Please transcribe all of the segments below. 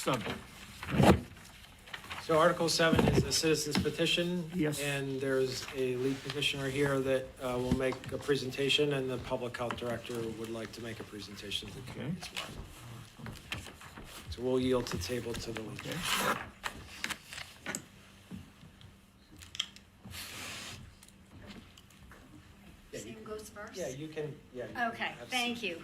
7. So Article 7 is a citizen's petition. Yes. And there's a lead petitioner here that will make a presentation, and the public health director would like to make a presentation to the committee as well. So we'll yield to table to the lead. Okay. Sam goes first? Yeah, you can, yeah. Okay, thank you.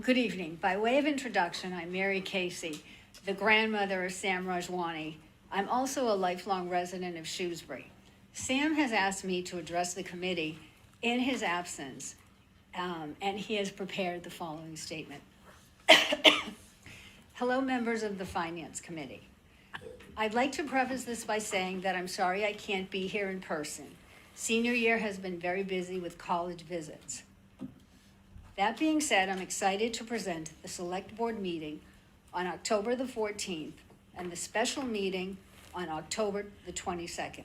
Good evening. By way of introduction, I'm Mary Casey, the grandmother of Sam Rajwani. I'm also a lifelong resident of Shrewsbury. Sam has asked me to address the committee in his absence, and he has prepared the following statement. Hello, members of the Finance Committee. I'd like to preface this by saying that I'm sorry I can't be here in person. Senior year has been very busy with college visits. That being said, I'm excited to present the Select Board meeting on October the 14th and the special meeting on October the 22nd.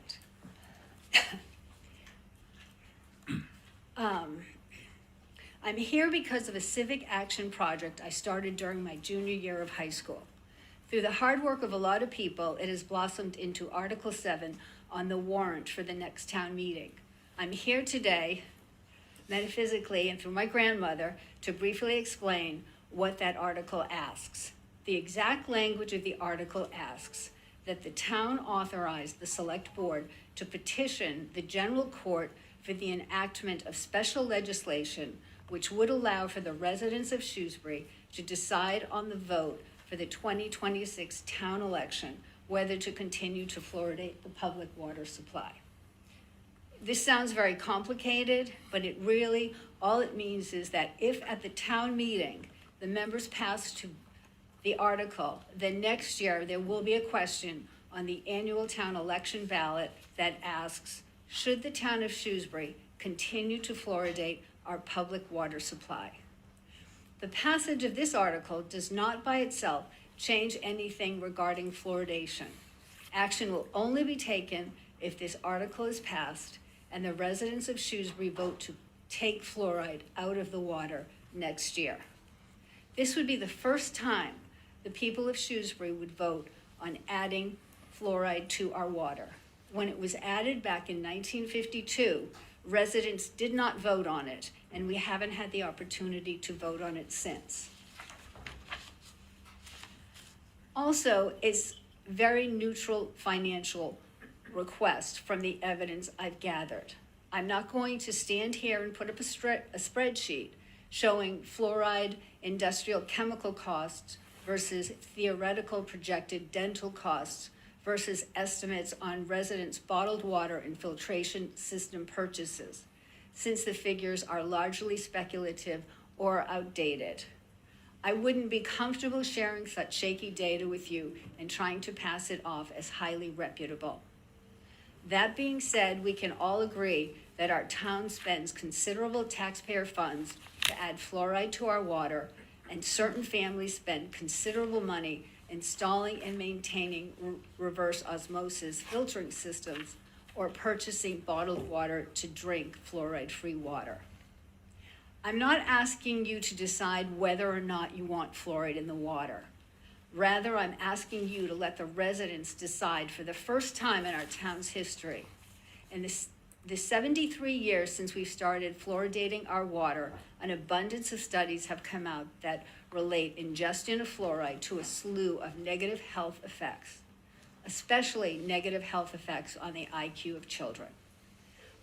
I'm here because of a civic action project I started during my junior year of high school. Through the hard work of a lot of people, it has blossomed into Article 7 on the warrant for the next town meeting. I'm here today, metaphysically and through my grandmother, to briefly explain what that article asks. The exact language of the article asks that the town authorize the select board to petition the general court for the enactment of special legislation which would allow for the residents of Shrewsbury to decide on the vote for the 2026 town election whether to continue to fluoridate the public water supply. This sounds very complicated, but it really, all it means is that if at the town meeting, the members pass to the article, then next year there will be a question on the annual town election ballot that asks, should the town of Shrewsbury continue to fluoridate our public water supply? The passage of this article does not by itself change anything regarding fluoridation. Action will only be taken if this article is passed and the residents of Shrewsbury vote to take fluoride out of the water next year. This would be the first time the people of Shrewsbury would vote on adding fluoride to our water. When it was added back in 1952, residents did not vote on it, and we haven't had the opportunity to vote on it since. Also, it's very neutral financial request from the evidence I've gathered. I'm not going to stand here and put up a spreadsheet showing fluoride industrial chemical costs versus theoretical projected dental costs versus estimates on residents' bottled water and filtration system purchases, since the figures are largely speculative or outdated. I wouldn't be comfortable sharing such shaky data with you and trying to pass it off as highly reputable. That being said, we can all agree that our town spends considerable taxpayer funds to add fluoride to our water, and certain families spend considerable money installing and maintaining reverse osmosis filtering systems or purchasing bottled water to drink fluoride-free water. I'm not asking you to decide whether or not you want fluoride in the water. Rather, I'm asking you to let the residents decide for the first time in our town's history. In the 73 years since we started fluoridating our water, an abundance of studies have come out that relate ingestion of fluoride to a slew of negative health effects, especially negative health effects on the IQ of children.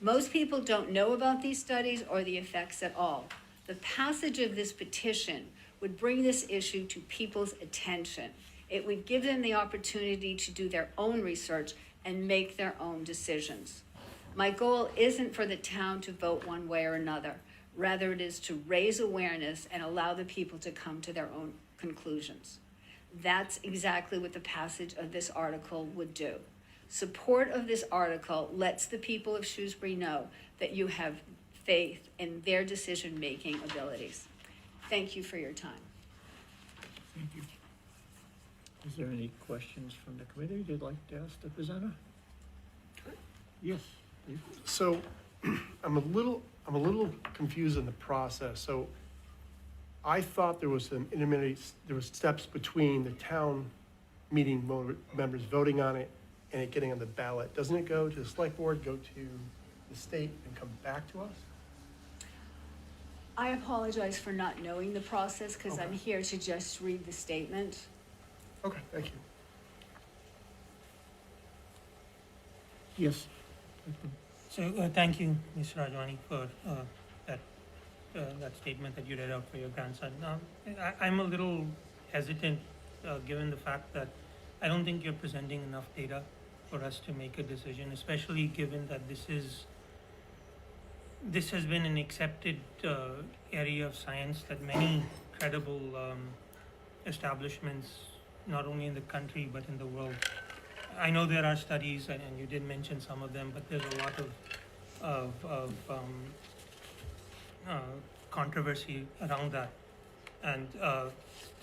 Most people don't know about these studies or the effects at all. The passage of this petition would bring this issue to people's attention. It would give them the opportunity to do their own research and make their own decisions. My goal isn't for the town to vote one way or another. Rather, it is to raise awareness and allow the people to come to their own conclusions. That's exactly what the passage of this article would do. Support of this article lets the people of Shrewsbury know that you have faith in their decision-making abilities. Thank you for your time. Thank you. Is there any questions from the committee you'd like to ask the presenter? Yes, please. So I'm a little confused in the process. So I thought there was some intermediate, there was steps between the town meeting members voting on it and it getting on the ballot. Doesn't it go to the select board, go to the state, and come back to us? I apologize for not knowing the process, because I'm Okay. here to just read the statement. Okay, thank you. Yes. So, thank you, Mr. Rajwani, for that statement that you read out for your grandson. I'm a little hesitant, given the fact that I don't think you're presenting enough data for us to make a decision, especially given that this has been an accepted area of science that many credible establishments, not only in the country but in the world. I know there are studies, and you did mention some of them, but there's a lot of controversy around that. And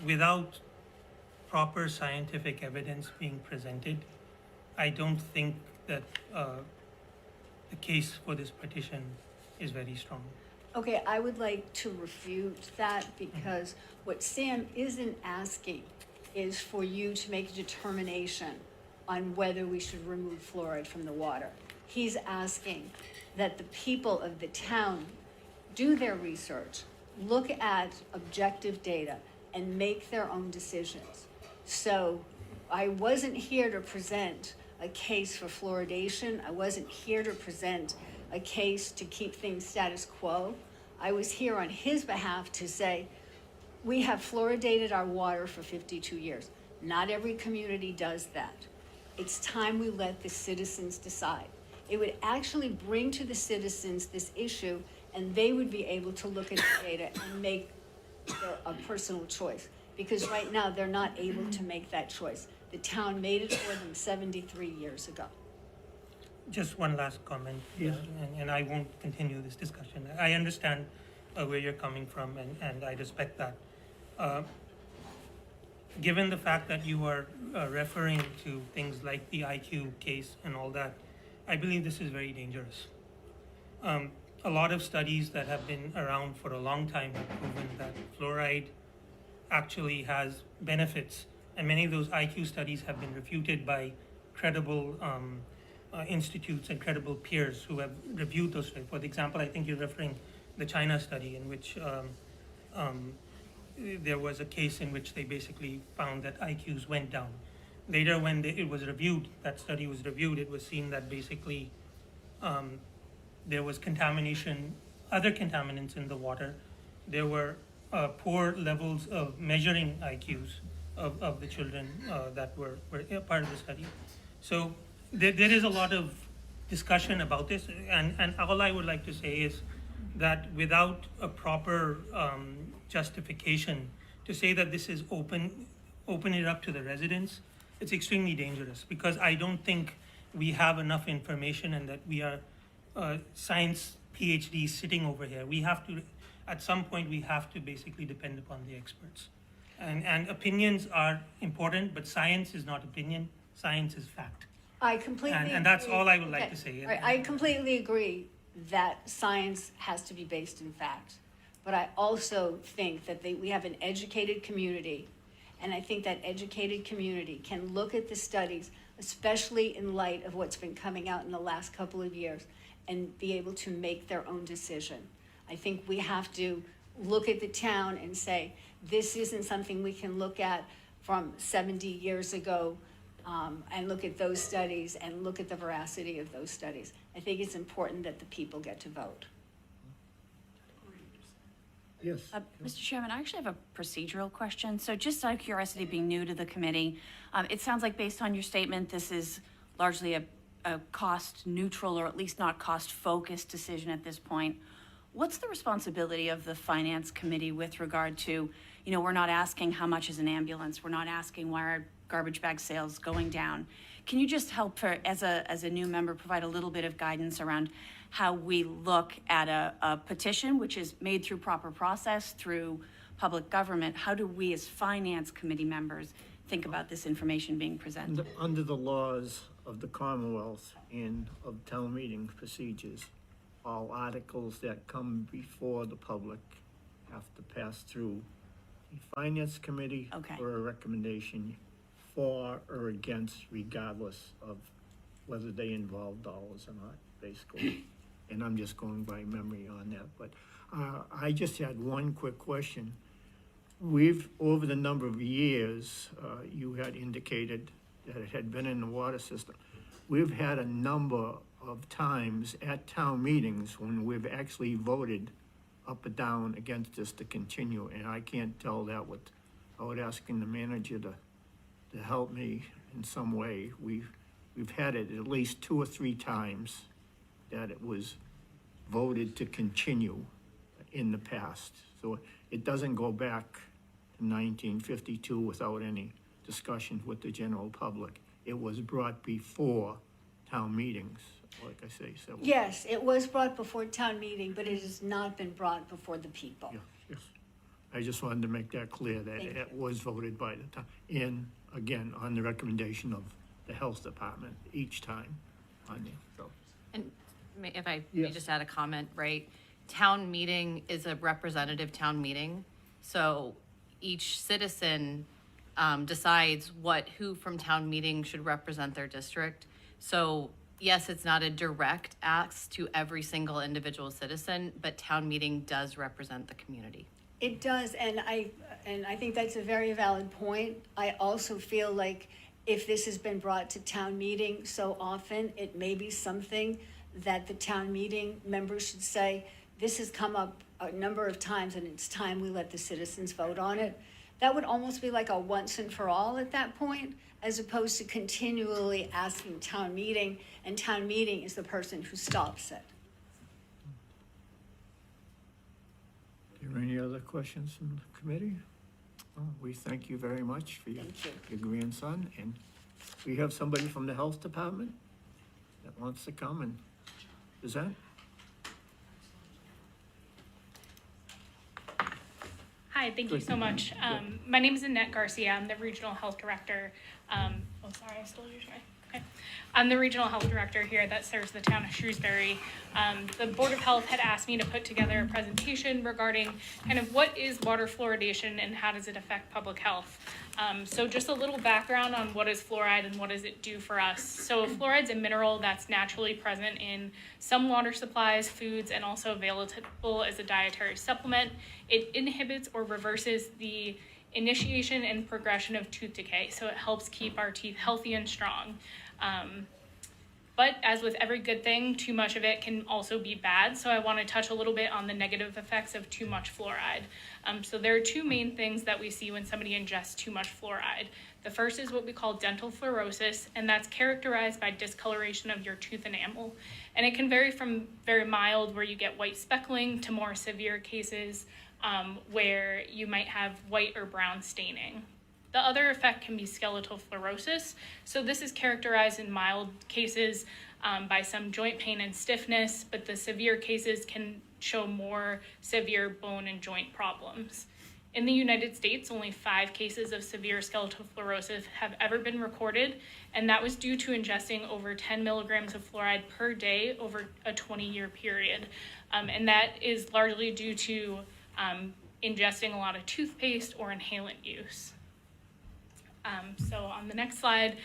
without proper scientific evidence being presented, I don't think that the case for this petition is very strong. Okay, I would like to refute that, because what Sam isn't asking is for you to make a determination on whether we should remove fluoride from the water. He's asking that the people of the town do their research, look at objective data, and make their own decisions. So I wasn't here to present a case for fluoridation. I wasn't here to present a case to keep things status quo. I was here on his behalf to say, we have fluoridated our water for 52 years. Not every community does that. It's time we let the citizens decide. It would actually bring to the citizens this issue, and they would be able to look at the data and make a personal choice. Because right now, they're not able to make that choice. The town made it for them 73 years ago. Just one last comment, Yes. and I won't continue this discussion. I understand where you're coming from, and I respect that. Given the fact that you are referring to things like the IQ case and all that, I believe this is very dangerous. A lot of studies that have been around for a long time have proven that fluoride actually has benefits, and many of those IQ studies have been refuted by credible institutes and credible peers who have reviewed those studies. For example, I think you're referring the China study, in which there was a case in which they basically found that IQs went down. Later, when it was reviewed, that study was reviewed, it was seen that basically there was contamination, other contaminants in the water. There were poor levels of measuring IQs of the children that were part of the study. So there is a lot of discussion about this, and all I would like to say is that without a proper justification to say that this is open it up to the residents, it's extremely dangerous, because I don't think we have enough information, and that we are science PhDs sitting over here. We have to, at some point, we have to basically depend upon the experts. And opinions are important, but science is not opinion, science is fact. I completely agree. And that's all I would like Okay. to say. All right, I completely agree that science has to be based in fact. But I also think that we have an educated community, and I think that educated community can look at the studies, especially in light of what's been coming out in the last couple of years, and be able to make their own decision. I think we have to look at the town and say, this isn't something we can look at from 70 years ago, and look at those studies and look at the veracity of those studies. I think it's important that the people get to vote. Yes. Mr. Chairman, I actually have a procedural question. So just out of curiosity, being new to the committee, it sounds like based on your statement, this is largely a cost neutral, or at least not cost focused decision at this point. What's the responsibility of the finance committee with regard to, we're not asking how much is an ambulance, we're not asking why are garbage bag sales going down. Can you just help, as a new member, provide a little bit of guidance around how we look at a petition, which is made through proper process, through public government? How do we as finance committee members think about this information being presented? Under the laws of the Commonwealth and of town meeting procedures, all articles that come before the public have to pass through the finance committee Okay. for a recommendation for or against, regardless of whether they involve dollars or not, basically. And I'm just going by memory on that, but I just had one quick question. We've, over the number of years, you had indicated that it had been in the water system. We've had a number of times at town meetings when we've actually voted up or down against this to continue, and I can't tell that without asking the manager to help me in some way. We've had it at least 2 or 3 times that it was voted to continue in the past. So it doesn't go back to 1952 without any discussions with the general public. It was brought before town meetings, like I say, so. Yes, it was brought before town meeting, but it has not been brought before the people. Yeah, yes. I just wanted to make that clear, that Thank you. it was voted by the town, and again, on the recommendation of the health department each time on there, so. And if I may Yes. just add a comment, right? Town meeting is a representative town meeting. So each citizen decides who from town meeting should represent their district. So yes, it's not a direct ask to every single individual citizen, but town meeting does represent the community. It does, and I think that's a very valid point. I also feel like if this has been brought to town meeting so often, it may be something that the town meeting members should say, this has come up a number of times and it's time we let the citizens vote on it. That would almost be like a once and for all at that point, as opposed to continually asking town meeting, and town meeting is the person who stops it. Are there any other questions from the committee? Well, we thank you very much for Thank you. your grandson, and we have somebody from the health department that wants to come and present. Hi, thank you Good. so much. My name is Annette Garcia. I'm the Regional Health Director. Oh, sorry, I still use my, okay. I'm the Regional Health Director here that serves the town of Shrewsbury. The Board of Health had asked me to put together a presentation regarding kind of what is water fluoridation and how does it affect public health. So just a little background on what is fluoride and what does it do for us. So fluoride's a mineral that's naturally present in some water supplies, foods, and also available as a dietary supplement. It inhibits or reverses the initiation and progression of tooth decay, so it helps keep our teeth healthy and strong. But as with every good thing, too much of it can also be bad. So I want to touch a little bit on the negative effects of too much fluoride. So there are 2 main things that we see when somebody ingests too much fluoride. The first is what we call dental fluorosis, and that's characterized by discoloration of your tooth enamel. And it can vary from very mild, where you get white speckling, to more severe cases where you might have white or brown staining. The other effect can be skeletal fluorosis. So this is characterized in mild cases by some joint pain and stiffness, but the severe cases can show more severe bone and joint problems. In the United States, only 5 cases of severe skeletal fluorosis have ever been recorded, and that was due to ingesting over 10 milligrams of fluoride per day over a 20-year period. And that is largely due to ingesting a lot of toothpaste or inhalant use. So on the next slide,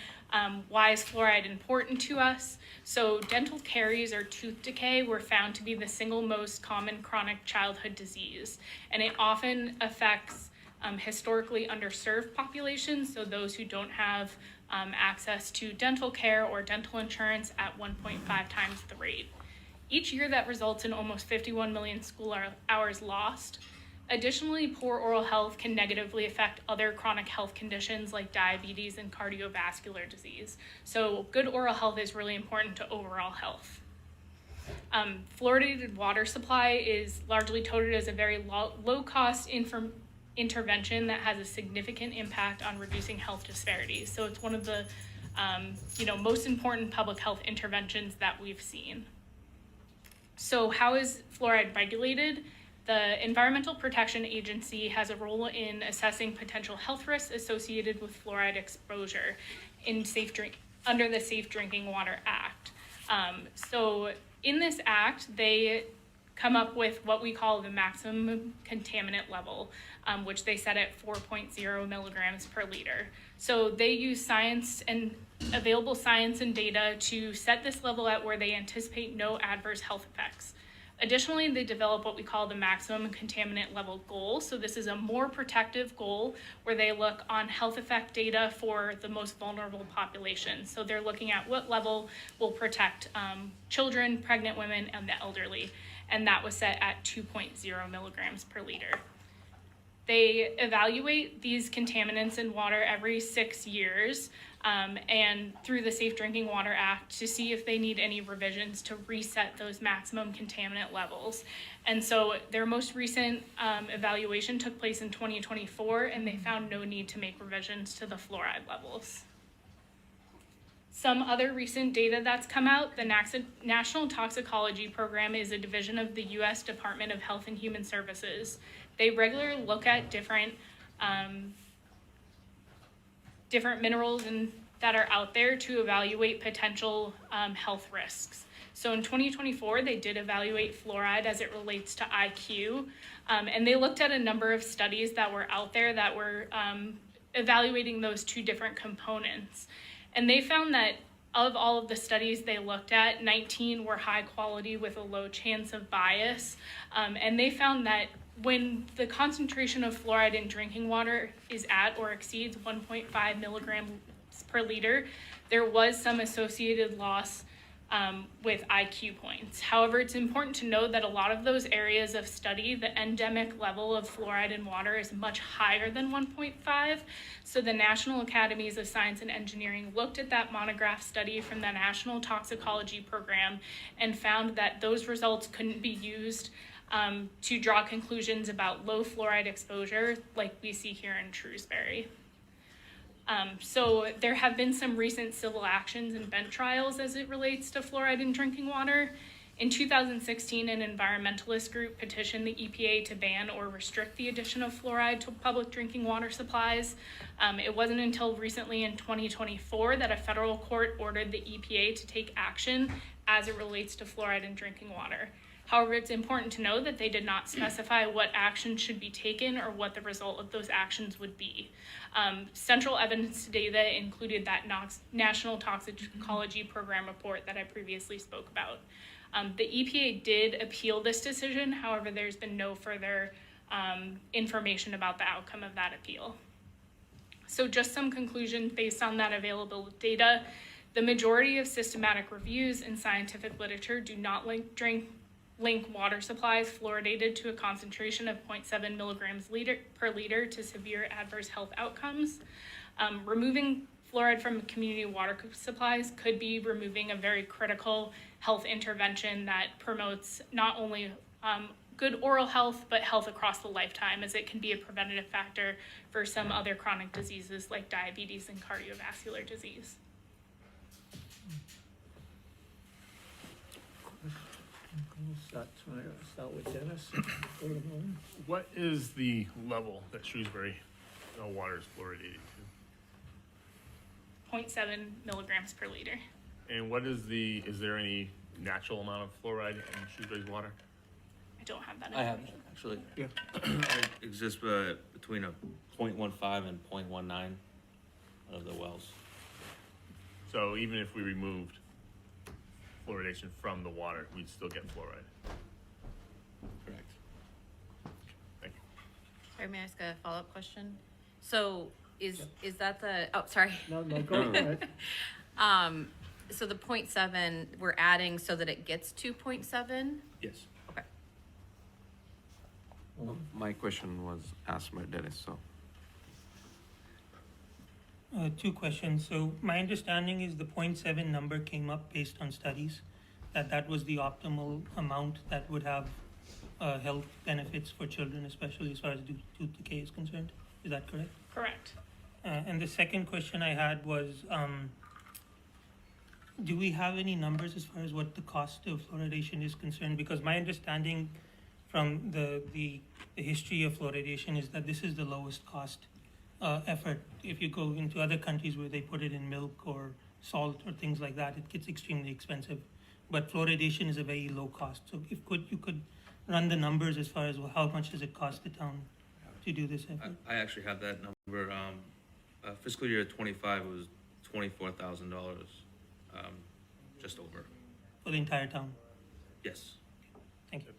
why is fluoride important to us? So dental caries or tooth decay were found to be the single most common chronic childhood disease, and it often affects historically underserved populations, so those who don't have access to dental care or dental insurance at 1.5 times the rate. Each year that results in almost 51 million school hours lost. Additionally, poor oral health can negatively affect other chronic health conditions like diabetes and cardiovascular disease. So good oral health is really important to overall health. Fluoridated water supply is largely touted as a very low-cost intervention that has a significant impact on reducing health disparities. So it's one of the most important public health interventions that we've seen. So how is fluoride regulated? The Environmental Protection Agency has a role in assessing potential health risks associated with fluoride exposure under the Safe Drinking Water Act. So in this act, they come up with what we call the maximum contaminant level, which they set at 4.0 milligrams per liter. So they use science and available science and data to set this level at where they anticipate no adverse health effects. Additionally, they develop what we call the maximum contaminant level goal. So this is a more protective goal where they look on health effect data for the most vulnerable population. So they're looking at what level will protect children, pregnant women, and the elderly. And that was set at 2.0 milligrams per liter. They evaluate these contaminants in water every 6 years and through the Safe Drinking Water Act to see if they need any revisions to reset those maximum contaminant levels. And so their most recent evaluation took place in 2024, and they found no need to make revisions to the fluoride levels. Some other recent data that's come out, the National Toxicology Program is a division of the U.S. Department of Health and Human Services. They regularly look at different minerals that are out there to evaluate potential health risks. So in 2024, they did evaluate fluoride as it relates to IQ, and they looked at a number of studies that were out there that were evaluating those two different components. And they found that of all of the studies they looked at, 19 were high quality with a low chance of bias, and they found that when the concentration of fluoride in drinking water is at or exceeds 1.5 milligrams per liter, there was some associated loss with IQ points. However, it's important to note that a lot of those areas of study, the endemic level of fluoride in water is much higher than 1.5. So the National Academies of Science and Engineering looked at that monograph study from the National Toxicology Program and found that those results couldn't be used to draw conclusions about low fluoride exposure like we see here in Shrewsbury. So there have been some recent civil actions and bench trials as it relates to fluoride in drinking water. In 2016, an environmentalist group petitioned the EPA to ban or restrict the addition of fluoride to public drinking water supplies. It wasn't until recently in 2024 that a federal court ordered the EPA to take action as it relates to fluoride in drinking water. However, it's important to know that they did not specify what action should be taken or what the result of those actions would be. Central evidence data included that National Toxicology Program report that I previously spoke about. The EPA did appeal this decision. However, there's been no further information about the outcome of that appeal. So just some conclusions based on that available data. The majority of systematic reviews in scientific literature do not link water supplies fluoridated to a concentration of 0.7 milligrams per liter to severe adverse health outcomes. Removing fluoride from community water supplies could be removing a very critical health intervention that promotes not only good oral health, but health across the lifetime, as it can be a preventative factor for some other chronic diseases like diabetes and cardiovascular disease. Start with Dennis. Go to Moon. What is the level that Shrewsbury water is fluoridated to? 0.7 milligrams per liter. And what is there any natural amount of fluoride in Shrewsbury's water? I don't have that I have, information. actually. Yeah. It exists between a 0.15 and 0.19 of the wells. So even if we removed fluoridation from the water, we'd still get fluoride. Correct. Thank you. Sorry, may I ask a follow-up question? So is that sorry. No, go ahead. So the 0.7, we're adding so that it gets to 0.7? Yes. Okay. My question was asked by Dennis, so. Two questions. So my understanding is the 0.7 number came up based on studies, that was the optimal amount that would have health benefits for children, especially as far as tooth decay is concerned. Is that correct? Correct. And the second question I had was, do we have any numbers as far as what the cost of fluoridation is concerned? Because my understanding from the history of fluoridation is that this is the lowest cost effort. If you go into other countries where they put it in milk or salt or things like that, it gets extremely expensive. But fluoridation is a very low cost. So if you could run the numbers as far as how much does it cost the town to do this effort? I actually have that number. Fiscal year 25 was $24,000, just over. For the entire town? Yes. Thank you.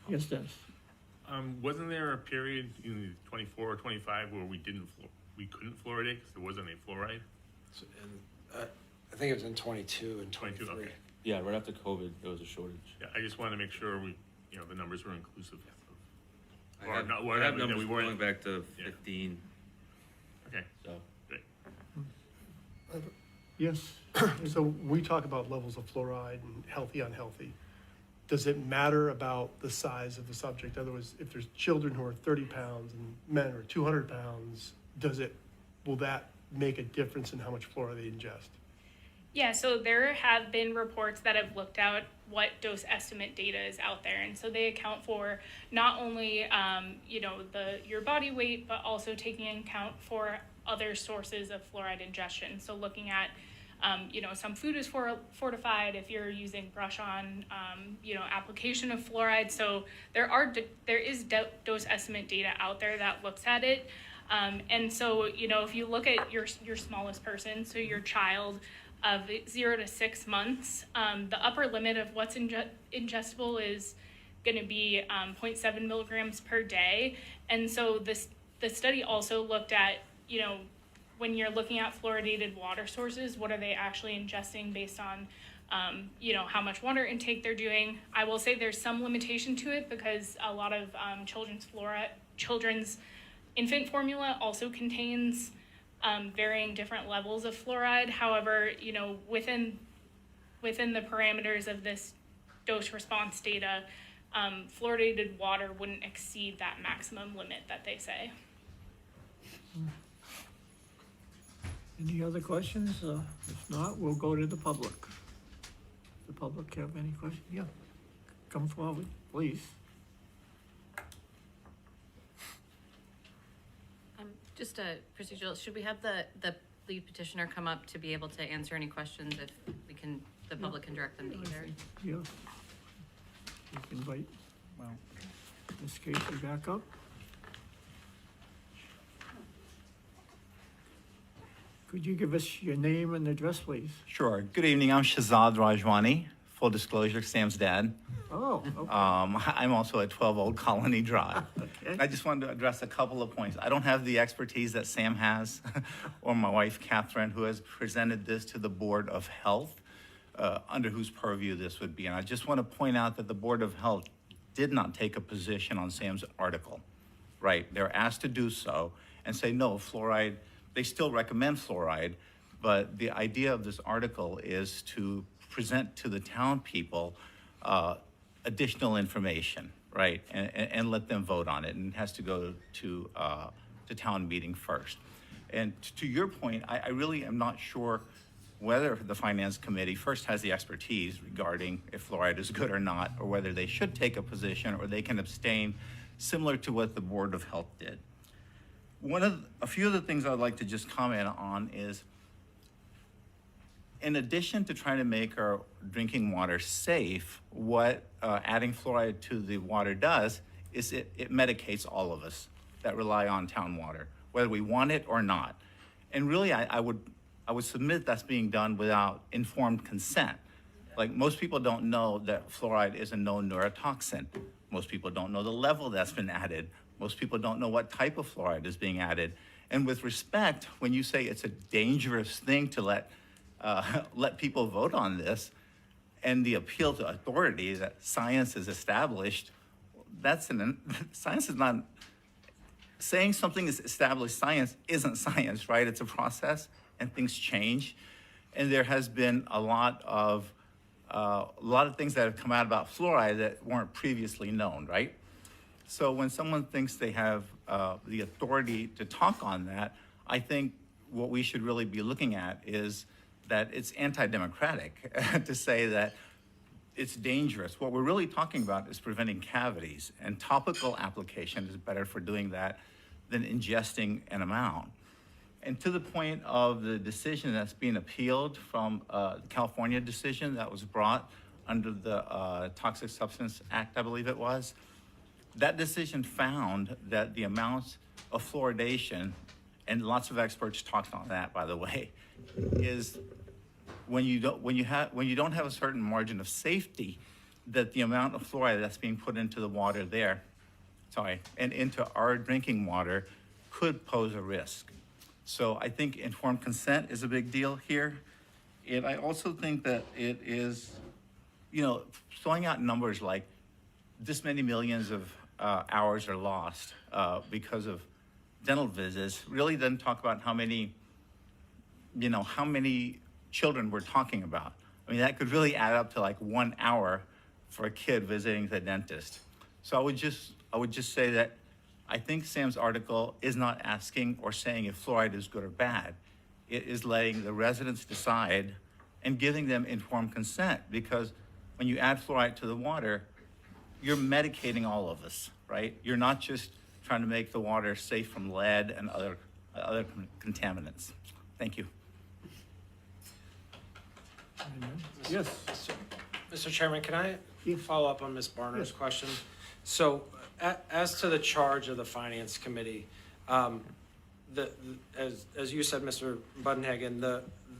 Yes, Dennis? Wasn't there a period in 24 or 25 where we couldn't fluoridate because there wasn't a fluoride? So, and, I think it was in 22 and 22, 23. okay. Yeah, right after COVID, there was a shortage. Yeah, I just wanted to make sure the numbers were inclusive. I Or have, not, I whatever, have that numbers we weren't. going back to Yeah. 15, Okay, so. great. Yes? So when we talk about levels of fluoride and healthy, unhealthy, does it matter about the size of the subject? In other words, if there's children who are 30 pounds and men are 200 pounds, will that make a difference in how much fluoride they ingest? Yeah, so there have been reports that have looked at what dose estimate data is out there, and so they account for not only your body weight, but also taking into account for other sources of fluoride ingestion. So looking at some food is fortified if you're using brush on application of fluoride. So there is dose estimate data out there that looks at it, and so if you look at your smallest person, so your child of 0 to 6 months, the upper limit of what's ingestible is going to be 0.7 milligrams per day. And so the study also looked at, when you're looking at fluoridated water sources, what are they actually ingesting based on, how much water intake they're doing. I will say there's some limitation to it because a lot of children's infant formula also contains varying different levels of fluoride. However, within the parameters of this dose response data, fluoridated water wouldn't exceed that maximum limit that they say. Any other questions? If not, we'll go to the public. The public have any questions? Yeah, come forward, please. Just a procedural, should we have the lead petitioner come up to be able to answer any questions if the public can direct them to either? Yeah. You can invite, Ms. Casey back up. Could you give us your name and address, please? Sure. Good evening. I'm Shazad Rajwani. Full disclosure, Sam's dad. Oh, okay. I'm also at 12 Old Colony Drive. Okay. I just wanted to address a couple of points. I don't have the expertise that Sam has, or my wife, Catherine, who has presented this to the Board of Health, under whose purview this would be. And I just want to point out that the Board of Health did not take a position on Sam's article, right? They're asked to do so and say, no, fluoride, they still recommend fluoride, but the idea of this article is to present to the town people additional information, right? And let them vote on it, and it has to go to town meeting first. And to your point, I really am not sure whether the Finance Committee first has the expertise regarding if fluoride is good or not, or whether they should take a position or they can abstain, similar to what the Board of Health did. A few of the things I'd like to just comment on is, in addition to trying to make our drinking water safe, what adding fluoride to the water does is it medicates all of us that rely on town water, whether we want it or not. And really, I would submit that's being done without informed consent. Like, most people don't know that fluoride is a known neurotoxin. Most people don't know the level that's been added. Most people don't know what type of fluoride is being added. And with respect, when you say it's a dangerous thing to let people vote on this, and the appeal to authority that science is established, science is not, saying something is established science isn't science, right? It's a process, and things change. And there has been a lot of things that have come out about fluoride that weren't previously known, right? So when someone thinks they have the authority to talk on that, I think what we should really be looking at is that it's anti-democratic to say that it's dangerous. What we're really talking about is preventing cavities, and topical application is better for doing that than ingesting an amount. And to the point of the decision that's being appealed from the California decision that was brought under the Toxic Substance Act, I believe it was. That decision found that the amount of fluoridation, and lots of experts talked on that, by the way, is when you don't have a certain margin of safety, that the amount of fluoride that's being put into the water there, and into our drinking water could pose a risk. So I think informed consent is a big deal here. And I also think that it is, throwing out numbers like this many millions of hours are lost because of dental visits really doesn't talk about how many children we're talking about. I mean, that could really add up to like 1 hour for a kid visiting the dentist. So I would just say that I think Sam's article is not asking or saying if fluoride is good or bad. It is letting the residents decide and giving them informed consent, because when you add fluoride to the water, you're medicating all of us, right? You're not just trying to make the water safe from lead and other contaminants. Thank you. Yes, Mr. Chairman, can I Yeah. follow up on Ms. Barner's Yes. question? So, as to the charge of the Finance Committee, as you said, Mr. Budenhagen,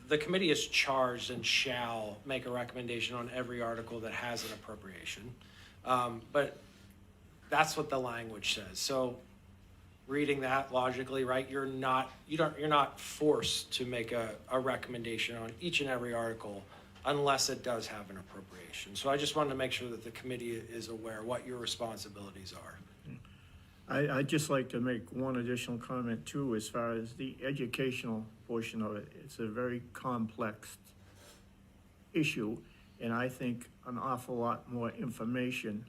the committee is charged and shall make a recommendation on every article that has an appropriation. But that's what the language says. So, reading that logically, right, you're not forced to make a recommendation on each and every article unless it does have an appropriation. So I just wanted to make sure that the committee is aware what your responsibilities are. I'd just like to make one additional comment too, as far as the educational portion of it. It's a very complex issue, and I think an awful lot more information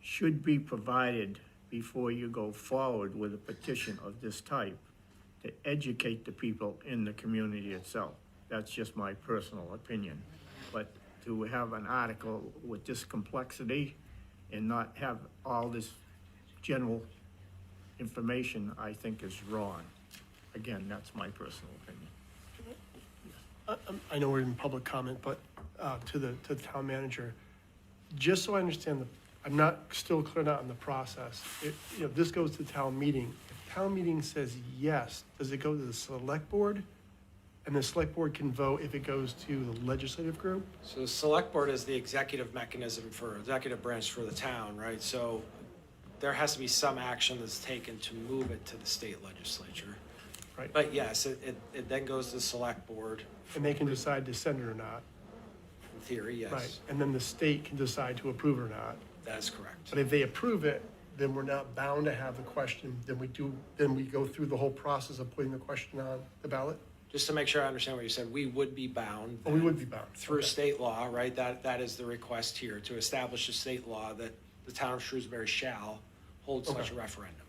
should be provided before you go forward with a petition of this type to educate the people in the community itself. That's just my personal opinion. But to have an article with this complexity and not have all this general information, I think is wrong. Again, that's my personal opinion. I know we're in public comment, but to the town manager, just so I understand, I'm not still clear out on the process. This goes to town meeting. If town meeting says yes, does it go to the select board? And the select board can vote if it goes to the legislative group? So the select board is the executive mechanism for, executive branch for the town, right? So there has to be some action that's taken to move it to the state legislature. Right. But yes, it then goes to the select board. And they can decide to send it or not. In theory, yes. Right. And then the state can decide to approve it or not. That is correct. But if they approve it, then we're not bound to have the question. Then we go through the whole process of putting the question on the ballot? Just to make sure I understand what you said, we would be bound. Oh, we would be bound. Through Okay. state law, right? That is the request here, to establish a state law that the town of Shrewsbury shall hold such Okay. a referendum.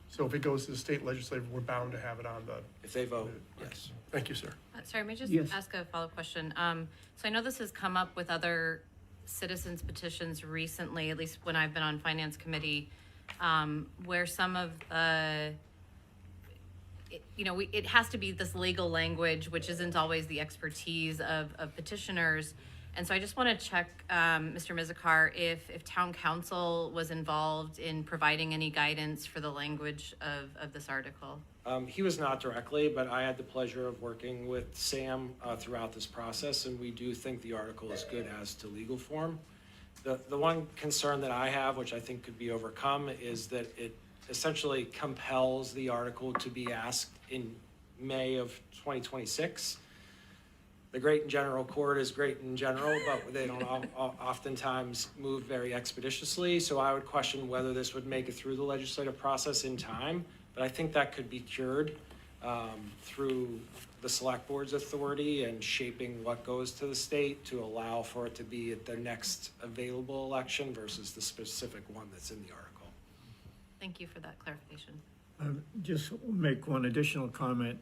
So if it goes to the state legislature, we're bound to have it on the, If they vote, yes. thank you, sir. Sorry, may I just Yes. ask a follow-up question? So I know this has come up with other citizens petitions recently, at least when I've been on finance committee, where some of the, it has to be this legal language, which isn't always the expertise of petitioners. And so I just want to check, Mr. Mizikar, if town council was involved in providing any guidance for the language of this article. He was not directly, but I had the pleasure of working with Sam throughout this process, and we do think the article is good as to legal form. The one concern that I have, which I think could be overcome, is that it essentially compels the article to be asked in May of 2026. The great and general court is great in general, but they don't oftentimes move very expeditiously. So I would question whether this would make it through the legislative process in time. But I think that could be cured through the select board's authority and shaping what goes to the state to allow for it to be at the next available election versus the specific one that's in the article. Thank you for that clarification. Just make one additional comment.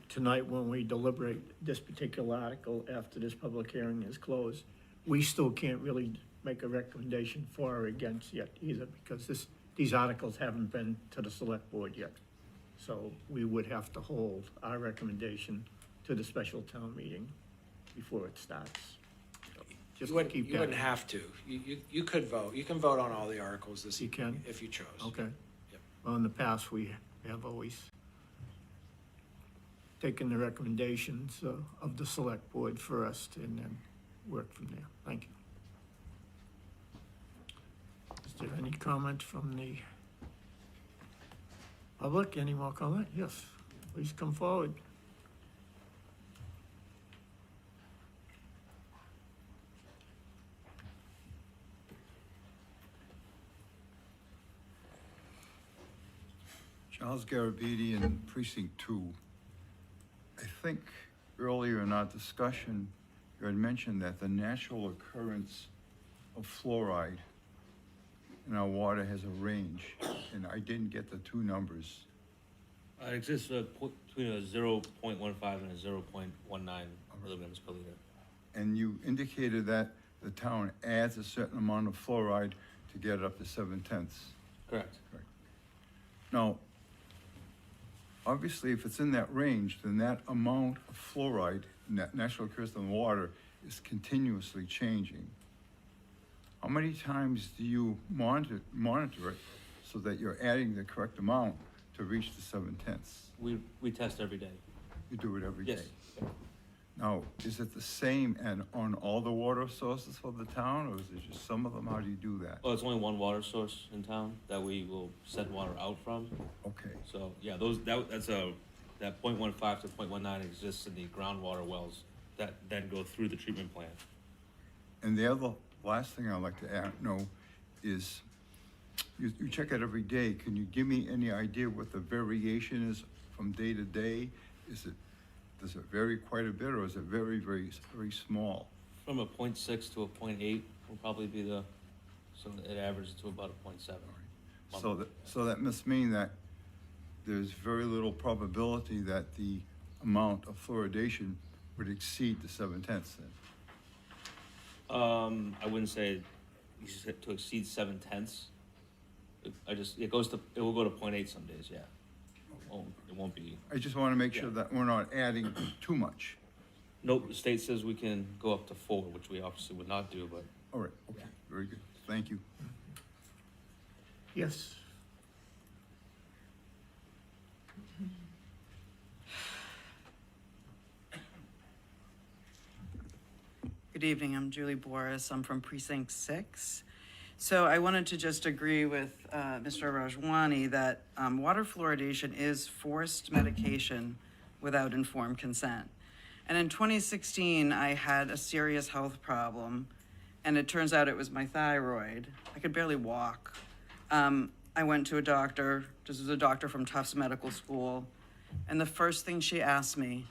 Tonight, when we deliberate this particular article after this public hearing is closed, we still can't really make a recommendation for or against yet either, because these articles haven't been to the select board yet. So we would have to hold our recommendation to the special town meeting before it starts. just You to keep that. wouldn't have to. You could vote. You can vote on all the articles this You evening can? if you chose. Okay. Yep. Well, in the past, we have always taken the recommendations of the select board first and then work from there. Thank you. Is there any comment from the public? Any more comment? Yes, please come forward. Charles Garabedian in Precinct 2. I think earlier in our discussion, you had mentioned that the natural occurrence of fluoride in our water has a range, and I didn't get the two numbers. It exists between a 0.15 and a 0.19 milligrams per liter. And you indicated that the town adds a certain amount of fluoride to get it up to 7/10. Correct. Now, obviously, if it's in that range, then that amount of fluoride in that natural occurrence in the water is continuously changing. How many times do you monitor it so that you're adding the correct amount to reach the 7/10? We test every day. You do it every day? Yes. Now, is it the same and on all the water sources for the town, or is it just some of them? How do you do that? Well, it's only one water source in town that we will send water out from. Okay, So, yeah, that 0.15 to 0.19 exists in the groundwater wells that then go through the treatment plant. and the last thing I'd like to know is, you check it every day. Can you give me any idea what the variation is from day to day? Does it vary quite a bit, or is it very, very, very small? From a 0.6 to a 0.8 will probably be so it averages to about a 0.7. So that must mean that there's very little probability that the amount of fluoridation would exceed the 7/10 then. I wouldn't say to exceed 7/10. It will go to 0.8 some days, yeah. It won't be. I just want to make sure Yeah. that we're not adding too much. Nope, the state says we can go up to 4, which we obviously would not do, but All right, okay, very good, thank you. Yes, Good evening, I'm Julie Boris, I'm from Precinct 6. So I wanted to just agree with Mr. Rajwani that water fluoridation is forced medication without informed consent. And in 2016, I had a serious health problem, and it turns out it was my thyroid. I could barely walk. I went to a doctor, this was a doctor from Tufts Medical School, and the first thing she asked me,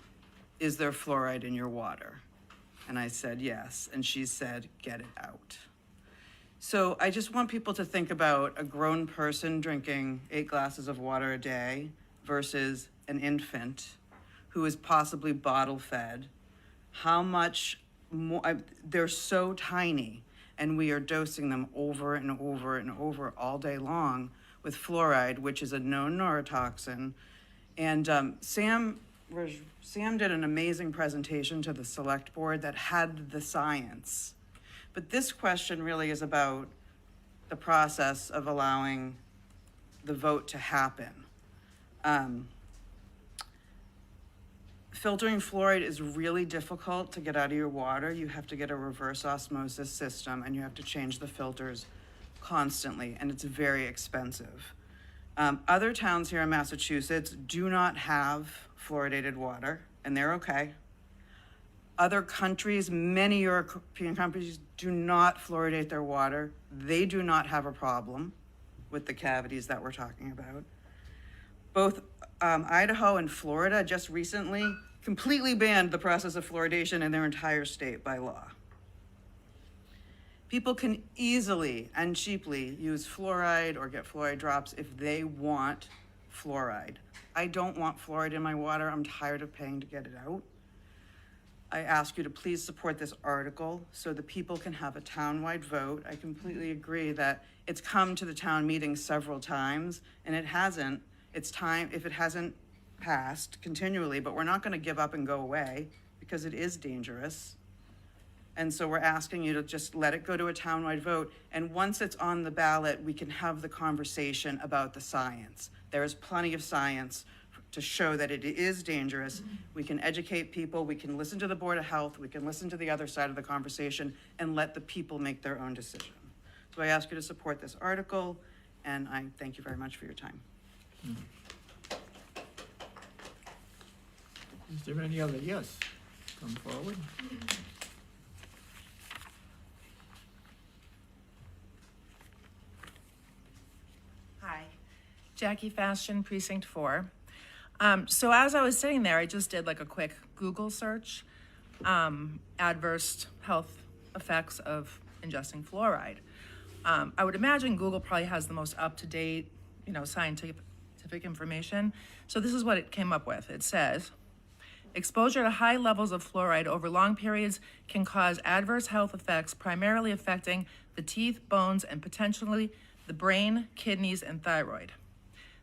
is there fluoride in your water? And I said, yes. And she said, get it out. So I just want people to think about a grown person drinking 8 glasses of water a day versus an infant who is possibly bottle fed. How much more, they're so tiny, and we are dosing them over and over and over all day long with fluoride, which is a known neurotoxin. And Sam did an amazing presentation to the select board that had the science. But this question really is about the process of allowing the vote to happen. Filtering fluoride is really difficult to get out of your water. You have to get a reverse osmosis system, and you have to change the filters constantly, and it's very expensive. Other towns here in Massachusetts do not have fluoridated water, and they're okay. Other countries, many European countries, do not fluoridate their water. They do not have a problem with the cavities that we're talking about. Both Idaho and Florida just recently completely banned the process of fluoridation in their entire state by law. People can easily and cheaply use fluoride or get fluoride drops if they want fluoride. I don't want fluoride in my water. I'm tired of paying to get it out. I ask you to please support this article so the people can have a town-wide vote. I completely agree that it's come to the town meeting several times, and it hasn't. It's time, if it hasn't passed continually, but we're not gonna give up and go away because it is dangerous. And so we're asking you to just let it go to a townwide vote. And once it's on the ballot, we can have the conversation about the science. There is plenty of science to show that it is dangerous. We can educate people, we can listen to the Board of Health, we can listen to the other side of the conversation and let the people make their own decision. So I ask you to support this article, and I thank you very much for your time. Is there any other? Yes, come forward. Hi, Jackie Fashion, Precinct 4. So as I was sitting there, I just did like a quick Google search, adverse health effects of ingesting fluoride. I would imagine Google probably has the most up-to-date, scientific information. So this is what it came up with. It says, exposure to high levels of fluoride over long periods can cause adverse health effects, primarily affecting the teeth, bones, and potentially the brain, kidneys, and thyroid.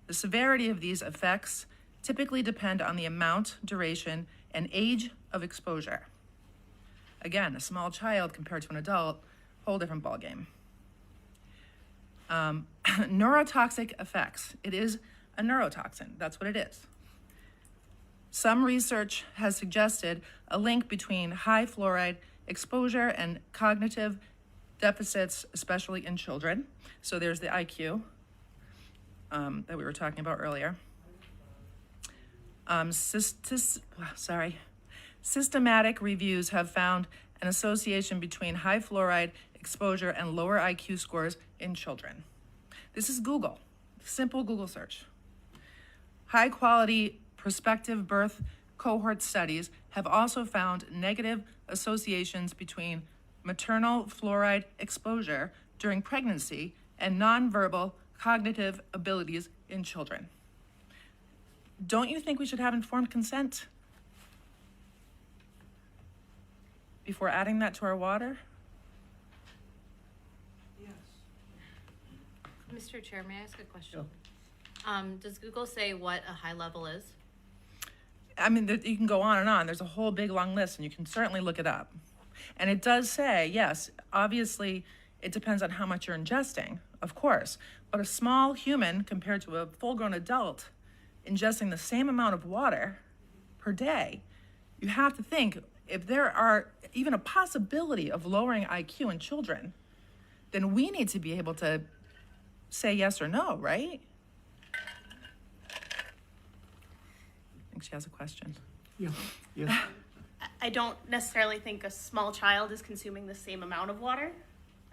The severity of these effects typically depend on the amount, duration, and age of exposure. Again, a small child compared to an adult, whole different ballgame. Neurotoxic effects. It is a neurotoxin. That's what it is. Some research has suggested a link between high fluoride exposure and cognitive deficits, especially in children. So there's the IQ that we were talking about earlier. Systematic reviews have found an association between high fluoride exposure and lower IQ scores in children. This is Google, simple Google search. High quality prospective birth cohort studies have also found negative associations between maternal fluoride exposure during pregnancy and nonverbal cognitive abilities in children. Don't you think we should have informed consent before adding that to our water? Mr. Chair, may I ask a question? Does Google say what a high level is? I mean, you can go on and on. There's a whole big long list, and you can certainly look it up. And it does say, yes, obviously, it depends on how much you're ingesting, of course. But a small human compared to a full-grown adult ingesting the same amount of water per day, you have to think, if there are even a possibility of lowering IQ in children, then we need to be able to say yes or no, right? I think she has a question. Yeah, yes. I don't necessarily think a small child is consuming the same amount of water.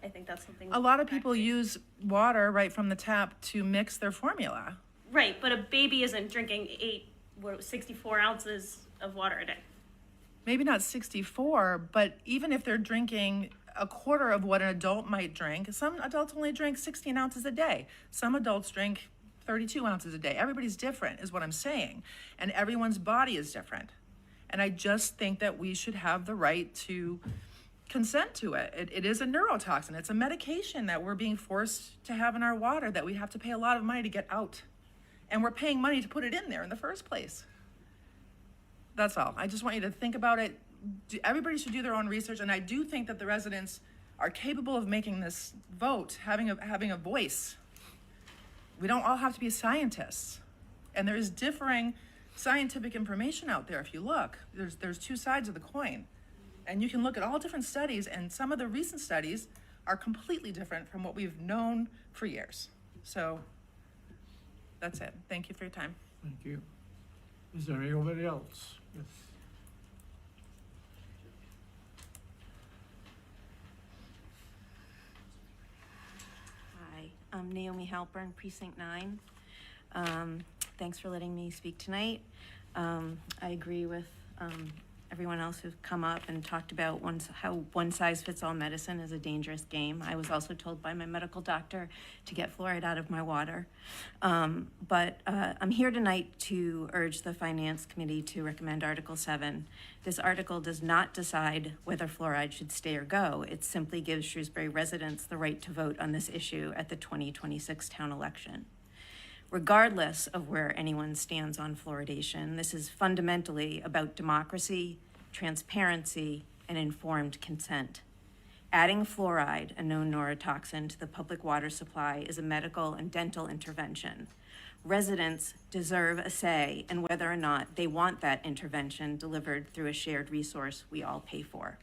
I think that's something. A lot of people use water right from the tap to mix their formula. Right, but a baby isn't drinking 64 ounces of water a day. Maybe not 64, but even if they're drinking a quarter of what an adult might drink, some adults only drink 16 ounces a day. Some adults drink 32 ounces a day. Everybody's different, is what I'm saying. And everyone's body is different. And I just think that we should have the right to consent to it. It is a neurotoxin. It's a medication that we're being forced to have in our water that we have to pay a lot of money to get out. And we're paying money to put it in there in the first place. That's all. I just want you to think about it. Everybody should do their own research, and I do think that the residents are capable of making this vote, having a voice. We don't all have to be scientists. And there is differing scientific information out there if you look. There's two sides of the coin. And you can look at all different studies, and some of the recent studies are completely different from what we've known for years. So that's it. Thank you for your time. Thank you. Is there anybody else? Yes. Hi, I'm Naomi Halpern, Precinct 9. Thanks for letting me speak tonight. I agree with everyone else who's come up and talked about how one-size-fits-all medicine is a dangerous game. I was also told by my medical doctor to get fluoride out of my water. But I'm here tonight to urge the Finance Committee to recommend Article 7. This article does not decide whether fluoride should stay or go. It simply gives Shrewsbury residents the right to vote on this issue at the 2026 town election. Regardless of where anyone stands on fluoridation, this is fundamentally about democracy, transparency, and informed consent. Adding fluoride, a known neurotoxin, to the public water supply is a medical and dental intervention. Residents deserve a say in whether or not they want that intervention delivered through a shared resource we all pay for.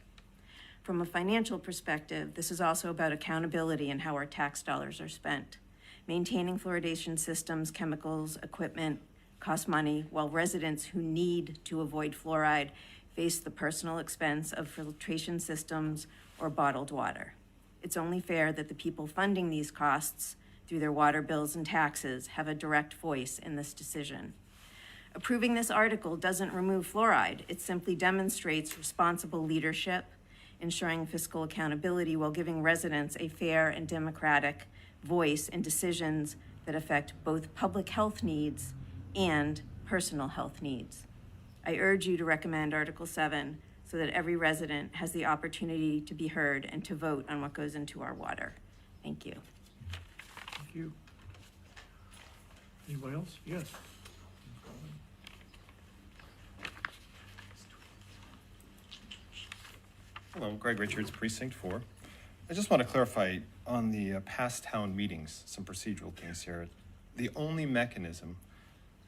From a financial perspective, this is also about accountability and how our tax dollars are spent. Maintaining fluoridation systems, chemicals, equipment cost money, while residents who need to avoid fluoride face the personal expense of filtration systems or bottled water. It's only fair that the people funding these costs through their water bills and taxes have a direct voice in this decision. Approving this article doesn't remove fluoride. It simply demonstrates responsible leadership, ensuring fiscal accountability while giving residents a fair and democratic voice in decisions that affect both public health needs and personal health needs. I urge you to recommend Article 7 so that every resident has the opportunity to be heard and to vote on what goes into our water. Thank you. Thank you. Anybody else? Yes. Hello, Greg Richards, Precinct 4. I just want to clarify on the past town meetings, some procedural things here. The only mechanism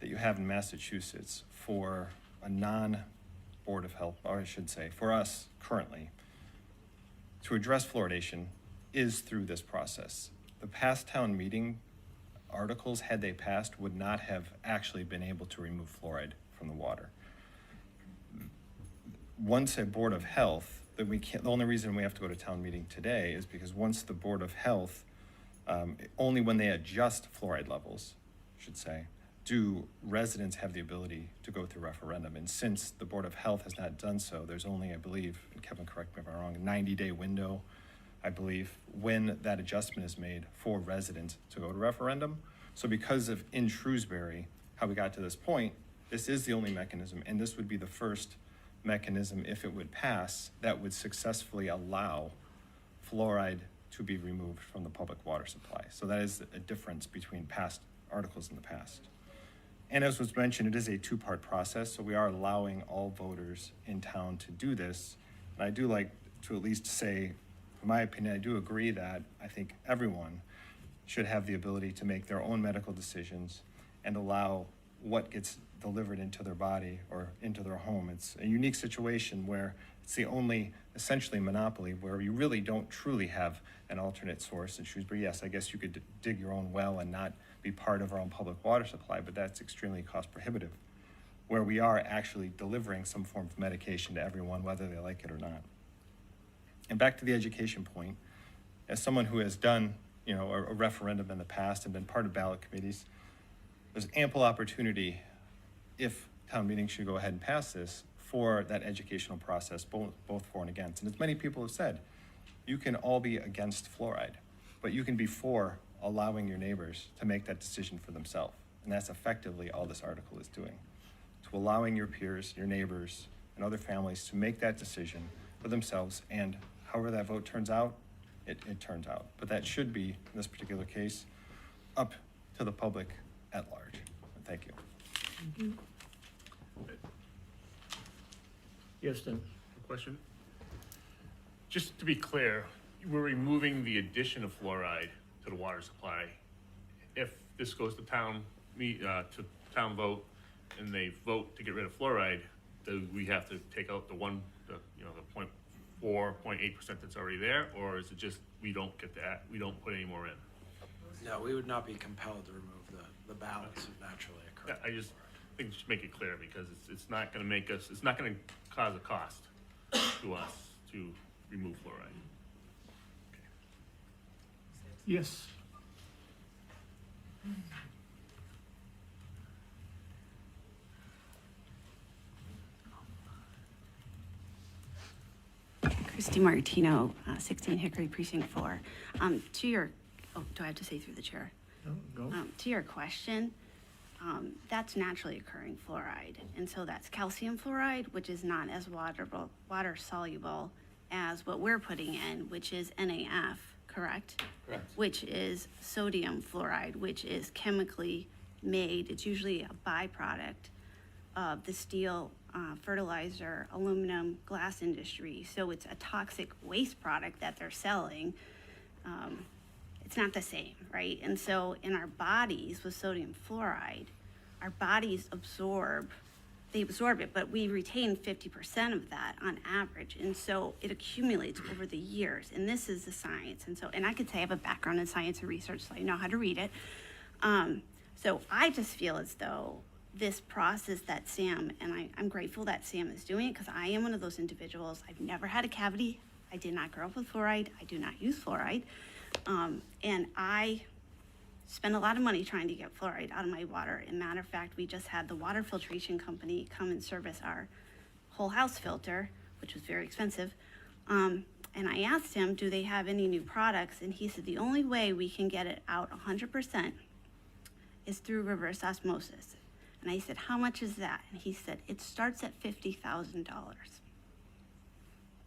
that you have in Massachusetts for a non-Board of Health, or I should say, for us currently, to address fluoridation is through this process. The past town meeting articles, had they passed, would not have actually been able to remove fluoride from the water. Once a Board of Health, that we can't, the only reason we have to go to town meeting today is because once the Board of Health, only when they adjust fluoride levels, I should say, do residents have the ability to go through referendum. And since the Board of Health has not done so, there's only, I believe, and Kevin, correct me if I'm wrong, a 90-day window, I believe, when that adjustment is made for residents to go to referendum. So because of in Shrewsbury, how we got to this point, this is the only mechanism, and this would be the first mechanism, if it would pass, that would successfully allow fluoride to be removed from the public water supply. So that is a difference between past articles in the past. And as was mentioned, it is a two-part process, so we are allowing all voters in town to do this. And I do like to at least say, in my opinion, I do agree that I think everyone should have the ability to make their own medical decisions and allow what gets delivered into their body or into their home. It's a unique situation where it's the only essentially monopoly where you really don't truly have an alternate source in Shrewsbury. Yes, I guess you could dig your own well and not be part of our own public water supply, but that's extremely cost prohibitive, where we are actually delivering some form of medication to everyone, whether they like it or not. And back to the education point, as someone who has done, a referendum in the past and been part of ballot committees, there's ample opportunity, if town meeting should go ahead and pass this, for that educational process, both for and against. And as many people have said, you can all be against fluoride, but you can be for allowing your neighbors to make that decision for themselves. And that's effectively all this article is doing, to allowing your peers, your neighbors, and other families to make that decision for themselves, and however that vote turns out, it turns out. But that should be, in this particular case, up to the public at large. And thank you. Thank you. Yes, then. Question? Just to be clear, we're removing the addition of fluoride to the water supply. If this goes to town vote and they vote to get rid of fluoride, do we have to take out the 0.4, 0.8% that's already there, or is it just we don't get that, we don't put any more in? No, we would not be compelled to remove the balance of naturally occurring. Yeah, I just think we should make it clear, because it's not gonna make us, it's not gonna cause a cost to us to remove fluoride. Yes. Christy Martino, 16 Hickory, Precinct 4. To your, do I have to say through the chair? No, go. To your question, that's naturally occurring fluoride. And so that's calcium fluoride, which is not as water soluble as what we're putting in, which is NaF, correct? Correct. Which is sodium fluoride, which is chemically made. It's usually a byproduct of the steel fertilizer, aluminum, glass industry. So it's a toxic waste product that they're selling. It's not the same, right? And so in our bodies with sodium fluoride, our bodies absorb it, but we retain 50% of that on average. And so it accumulates over the years. And this is the science. And I could say I have a background in science and research, so I know how to read it. So I just feel as though this process that Sam, and I'm grateful that Sam is doing it, because I am one of those individuals. I've never had a cavity. I did not grow up with fluoride. I do not use fluoride. And I spend a lot of money trying to get fluoride out of my water. And matter of fact, we just had the water filtration company come and service our whole house filter, which was very expensive. And I asked him, do they have any new products? And he said, the only way we can get it out 100% is through reverse osmosis. And I said, how much is that? And he said, it starts at $50,000.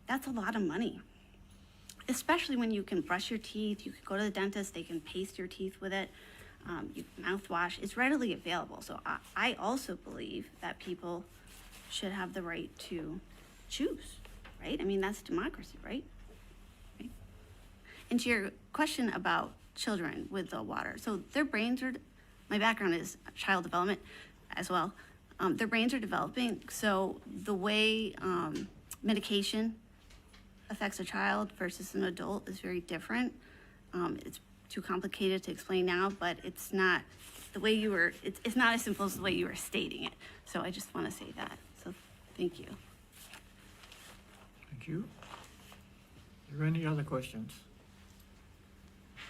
That's a lot of money, especially when you can brush your teeth, you can go to the dentist, they can paste your teeth with it, you mouthwash, it's readily available. So I also believe that people should have the right to choose, right? I mean, that's democracy, right? And to your question about children with the water, so their brains are, my background is child development as well. Their brains are developing, so the way medication affects a child versus an adult is very different. It's too complicated to explain now, but it's not the way you were, it's not as simple as the way you were stating it. So I just want to say that. So thank you. Thank you. Are there any other questions?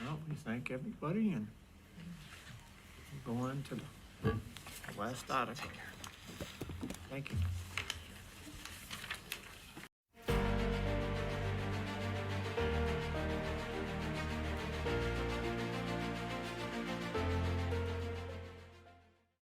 No, we thank everybody and go on to the last article. Thank you.